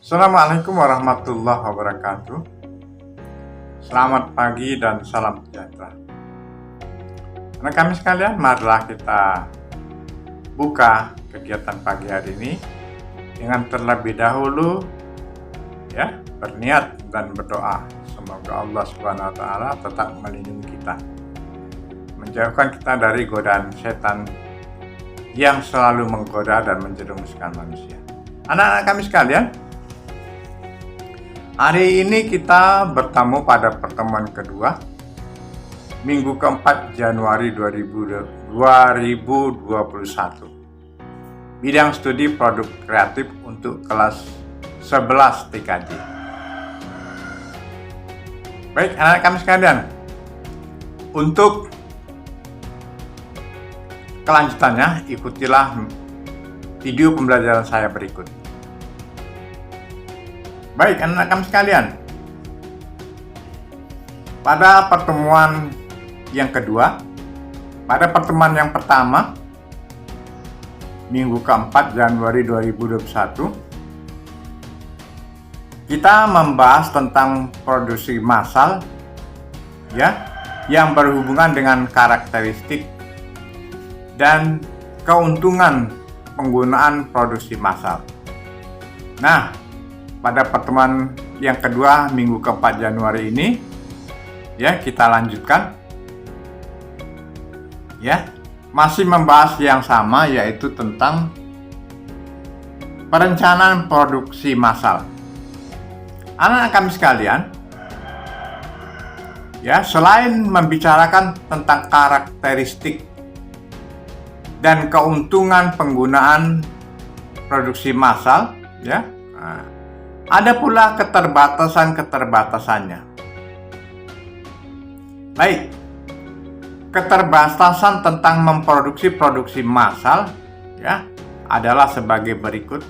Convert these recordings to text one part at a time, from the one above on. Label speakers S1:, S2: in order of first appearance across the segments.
S1: Assalamualaikum warahmatullahi wabarakatuh. Selamat pagi dan salam sejahtera. Anak kami sekalian, marilah kita buka kegiatan pagi hari ini dengan terlebih dahulu berniat dan berdoa. Semoga Allah Subhanahu wa taala tetap melindungi kita, menjauhkan kita dari godaan setan yang selalu menggoda dan menjerumuskan manusia. Anak-anak kami sekalian, hari ini kita bertemu pada pertemuan kedua Minggu keempat Januari 2021. Bidang studi produk kreatif untuk kelas 11 TKJ. Baik anak-anak kami sekalian, untuk kelanjutannya ikutilah video pembelajaran saya berikut. Baik anak-anak kami sekalian, pada pertemuan yang kedua, pada pertemuan yang pertama Minggu keempat Januari 2021, kita membahas tentang produksi massal yang berhubungan dengan karakteristik dan keuntungan penggunaan produksi massal. Nah, pada pertemuan yang kedua Minggu keempat Januari ini kita lanjutkan masih membahas yang sama, yaitu tentang perencanaan produksi massal. Anak-anak kami sekalian, selain membicarakan tentang karakteristik dan keuntungan penggunaan produksi massal, ada pula keterbatasan-keterbatasannya. Baik, keterbatasan tentang memproduksi produksi massal adalah sebagai berikut.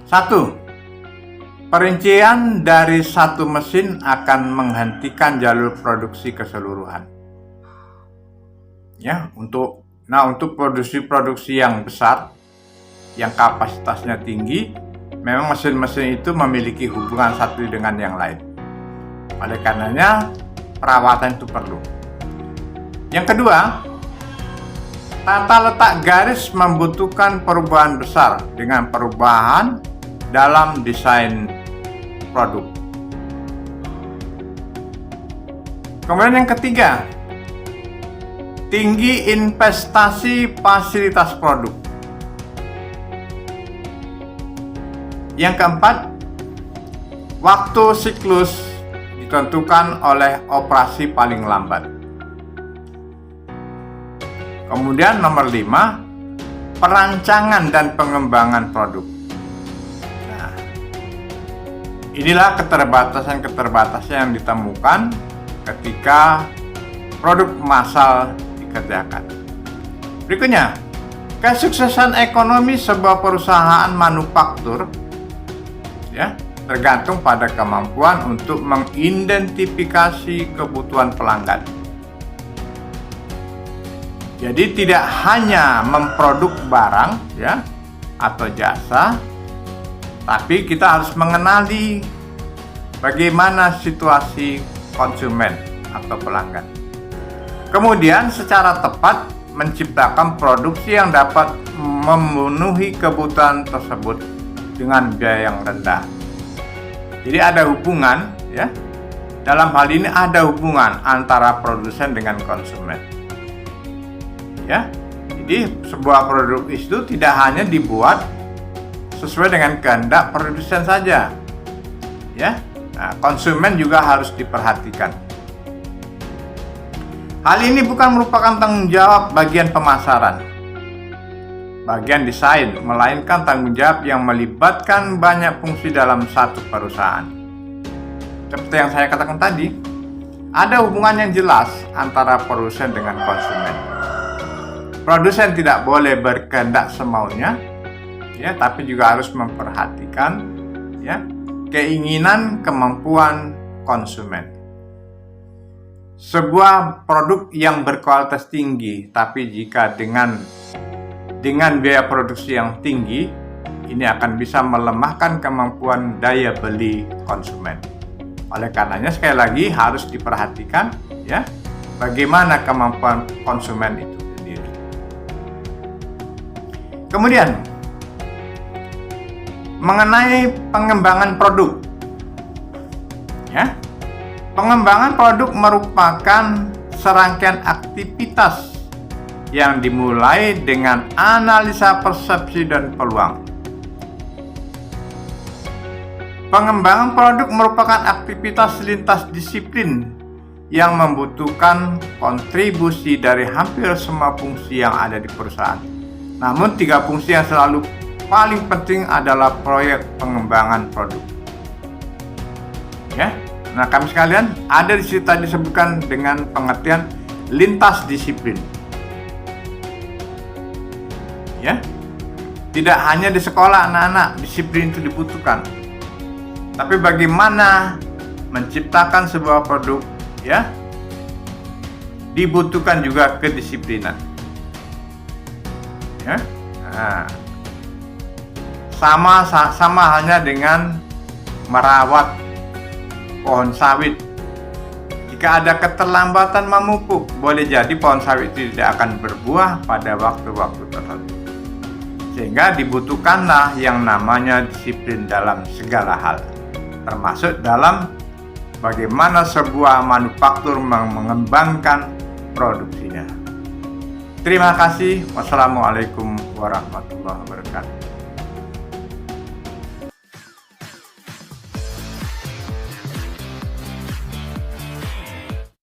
S1: 1. Perincian dari satu mesin akan menghentikan jalur produksi keseluruhan. Untuk produksi-produksi yang besar, yang kapasitasnya tinggi, memang mesin-mesin itu memiliki hubungan satu dengan yang lain. Oleh karenanya, perawatan itu perlu. Yang kedua, tata letak garis membutuhkan perubahan besar dengan perubahan dalam desain produk. Kemudian yang ketiga, tinggi investasi fasilitas produk. Yang keempat, waktu siklus ditentukan oleh operasi paling lambat. Kemudian nomor 5, perancangan dan pengembangan produk. Nah, inilah keterbatasan-keterbatasan yang ditemukan ketika produk massal dikerjakan. Berikutnya, kesuksesan ekonomi sebuah perusahaan manufaktur tergantung pada kemampuan untuk mengidentifikasi kebutuhan pelanggan. Jadi tidak hanya memproduk barang atau jasa, tapi kita harus mengenali bagaimana situasi konsumen atau pelanggan. Kemudian secara tepat menciptakan produksi yang dapat memenuhi kebutuhan tersebut dengan biaya yang rendah. Jadi ada hubungan dalam hal ini ada hubungan antara produsen dengan konsumen. Jadi sebuah produk itu tidak hanya dibuat sesuai dengan kehendak produsen saja. Nah, konsumen juga harus diperhatikan. Hal ini bukan merupakan tanggung jawab bagian pemasaran, bagian desain, melainkan tanggung jawab yang melibatkan banyak fungsi dalam satu perusahaan. Seperti yang saya katakan tadi, ada hubungan yang jelas antara produsen dengan konsumen. Produsen tidak boleh berkehendak semaunya, tapi juga harus memperhatikan keinginan, kemampuan konsumen. Sebuah produk yang berkualitas tinggi, tapi jika dengan biaya produksi yang tinggi, ini akan bisa melemahkan kemampuan daya beli konsumen. Oleh karenanya sekali lagi harus diperhatikan ya, bagaimana kemampuan konsumen itu sendiri. Kemudian mengenai pengembangan produk. Ya. Pengembangan produk merupakan serangkaian aktivitas yang dimulai dengan analisa persepsi dan peluang. Pengembangan produk merupakan aktivitas lintas disiplin yang membutuhkan kontribusi dari hampir semua fungsi yang ada di perusahaan. Namun 3 fungsi yang selalu paling penting adalah proyek pengembangan produk. Ya. Nah, kami sekalian, ada di situ tadi disebutkan dengan pengertian lintas disiplin. Ya. Tidak hanya di sekolah anak-anak disiplin itu dibutuhkan. Tapi bagaimana menciptakan sebuah produk, ya? Dibutuhkan juga kedisiplinan. Ya. Nah, sama halnya dengan merawat pohon sawit. Jika ada keterlambatan memupuk, boleh jadi pohon sawit itu tidak akan berbuah pada waktu-waktu tertentu. Sehingga dibutuhkanlah yang namanya disiplin dalam segala hal, termasuk dalam bagaimana sebuah manufaktur mengembangkan produksinya. Terima kasih. Wassalamualaikum warahmatullahi wabarakatuh.